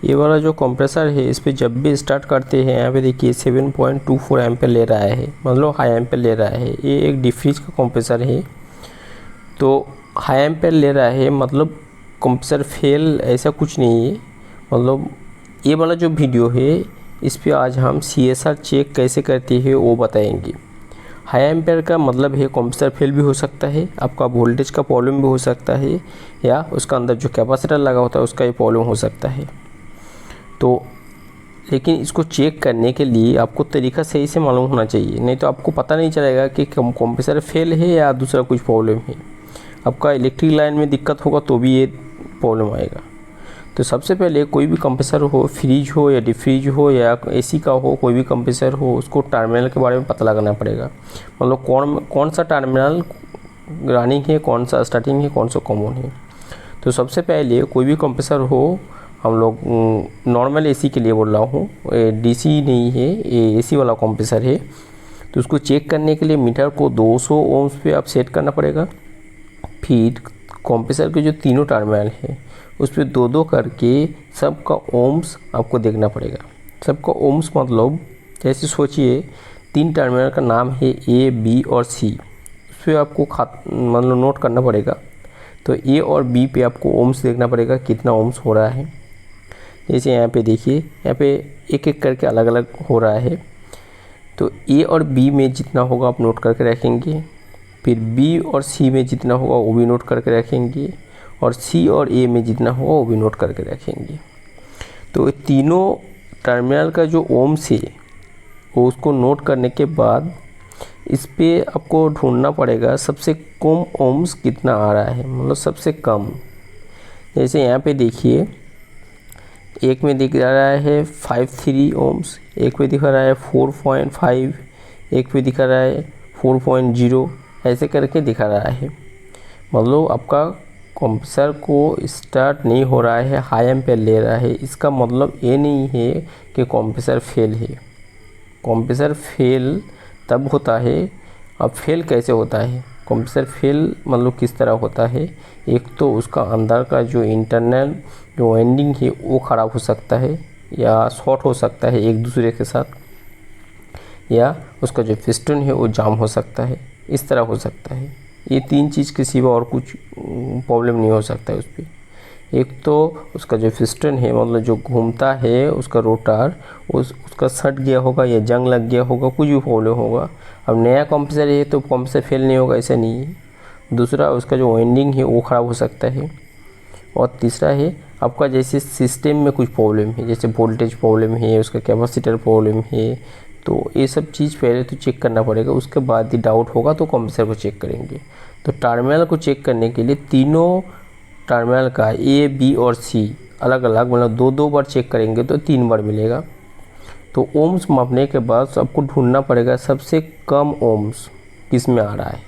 ये वाला जो कंप्रेसर है इस पे जब भी स्टार्ट करते हैं यहाँ पे देखिए 7.24 एम्पेयर ले रहा है, मतलब हाई एम्पेयर ले रहा है। ये एक डिफ्रीज का कंप्रेसर है, तो हाई एम्पेयर ले रहा है मतलब कंप्रेसर फेल ऐसा कुछ नहीं है। मतलब ये वाला जो वीडियो है इस पे आज हम CSR चेक कैसे करते हैं वो बताएंगे। हाई एम्पेयर का मतलब है कंप्रेसर फेल भी हो सकता है, आपका वोल्टेज का प्रॉब्लम भी हो सकता है, या उसका अंदर जो कैपेसिटर लगा होता है उसका ये प्रॉब्लम हो सकता है। तो लेकिन इसको चेक करने के लिए आपको तरीका सही से मालूम होना चाहिए, नहीं तो आपको पता नहीं चलेगा कि कंप्रेसर फेल है या दूसरा कुछ प्रॉब्लम है। आपका इलेक्ट्रिक लाइन में दिक्कत होगा तो भी ये प्रॉब्लम आएगा। तो सबसे पहले कोई भी कंप्रेसर हो, फ्रिज हो या डिफ्रीज हो या AC का हो, कोई भी कंप्रेसर हो, उसको टर्मिनल के बारे में पता लगाना पड़ेगा। मतलब कौन सा टर्मिनल रनिंग है, कौन सा स्टार्टिंग है, कौन सा कॉमन है। तो सबसे पहले कोई भी कंप्रेसर हो, हम लोग नॉर्मल AC के लिए बोल रहा हूँ, DC नहीं है, ये AC वाला कंप्रेसर है। तो उसको चेक करने के लिए मीटर को 200 ओम्स पे आप सेट करना पड़ेगा। फिर कंप्रेसर के जो तीनों टर्मिनल है उस पर 2-2 करके सबका ओम्स आपको देखना पड़ेगा। सबका ओम्स मतलब जैसे सोचिए 3 टर्मिनल का नाम है A, B और C, उस पर आपको मतलब नोट करना पड़ेगा। तो A और B पे आपको ओम्स देखना पड़ेगा कितना ओम्स हो रहा है। जैसे यहाँ पे देखिए, यहाँ पे एक एक करके अलग अलग हो रहा है। तो A और B में जितना होगा आप नोट करके रखेंगे, फिर B और C में जितना होगा वो भी नोट करके रखेंगे, और C और A में जितना होगा वो भी नोट करके रखेंगे। तो तीनों टर्मिनल का जो ओम्स है वो उसको नोट करने के बाद इस पे आपको ढूंढना पड़ेगा सबसे कम ओम्स कितना आ रहा है, मतलब सबसे कम। जैसे यहाँ पे देखिए, एक में दिख रहा है 53 ओम्स, एक में दिखा रहा है 4.5, एक में दिखा रहा है 4.0, ऐसे करके दिखा रहा है। मतलब आपका कंप्रेसर को स्टार्ट नहीं हो रहा है, हाई एम्पेयर ले रहा है, इसका मतलब ये नहीं है कि कंप्रेसर फेल है। कंप्रेसर फेल तब होता है। अब फेल कैसे होता है, कंप्रेसर फेल मतलब किस तरह होता है। एक तो उसका अंदर का जो इंटरनल जो वाइंडिंग है वो ख़राब हो सकता है, या शॉर्ट हो सकता है एक दूसरे के साथ, या उसका जो पिस्टन है वो जाम हो सकता है, इस तरह हो सकता है। ये 3 चीज़ के सिवा और कुछ प्रॉब्लम नहीं हो सकता है उस पर। एक तो उसका जो पिस्टन है, मतलब जो घूमता है उसका रोटर, उसका सट गया होगा या जंग लग गया होगा, कुछ भी प्रॉब्लम होगा। अब नया कंप्रेसर है तो कंप्रेसर फेल नहीं होगा, ऐसा नहीं है। दूसरा, उसका जो वाइंडिंग है वो ख़राब हो सकता है। और तीसरा है आपका जैसे सिस्टम में कुछ प्रॉब्लम है, जैसे वोल्टेज प्रॉब्लम है, उसका कैपेसिटर प्रॉब्लम है। तो ये सब चीज़ पहले तो चेक करना पड़ेगा, उसके बाद ही डाउट होगा तो कंप्रेसर को चेक करेंगे। तो टर्मिनल को चेक करने के लिए तीनों टर्मिनल का A, B और C अलग अलग, मतलब 2-2 बार चेक करेंगे तो 3 बार मिलेगा। तो ओम्स मापने के बाद आपको ढूंढना पड़ेगा सबसे कम ओम्स किस में आ रहा है,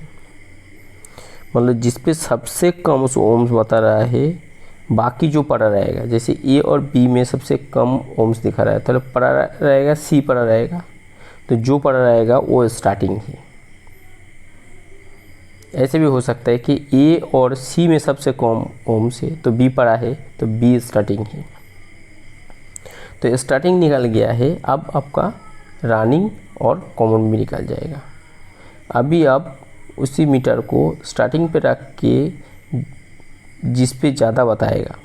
मतलब जिस पे सबसे कम उस ओम्स बता रहा है, बाकी जो पड़ा रहेगा। जैसे A और B में सबसे कम ओम्स दिखा रहा है तो पड़ा रहेगा C पड़ा रहेगा, तो जो पड़ा रहेगा वो स्टार्टिंग है। ऐसे भी हो सकता है कि A और C में सबसे कम ओम्स है तो B पड़ा है तो B स्टार्टिंग है। तो स्टार्टिंग निकल गया है, अब आपका रनिंग और कॉमन भी निकल जाएगा। अभी आप उसी मीटर को स्टार्टिंग पे रख के जिस पे ज़्यादा बताएगा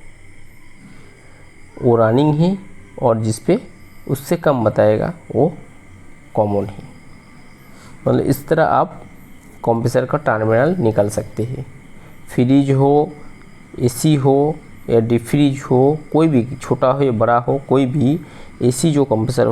वो रनिंग है, और जिस पे उससे कम बताएगा वो कॉमन है। मतलब इस तरह आप कंप्रेसर का टर्मिनल निकाल सकते हैं। फ्रिज हो, AC हो या डिफ्रीज हो, कोई भी छोटा हो या बड़ा हो, कोई भी AC जो कंप्रेसर हो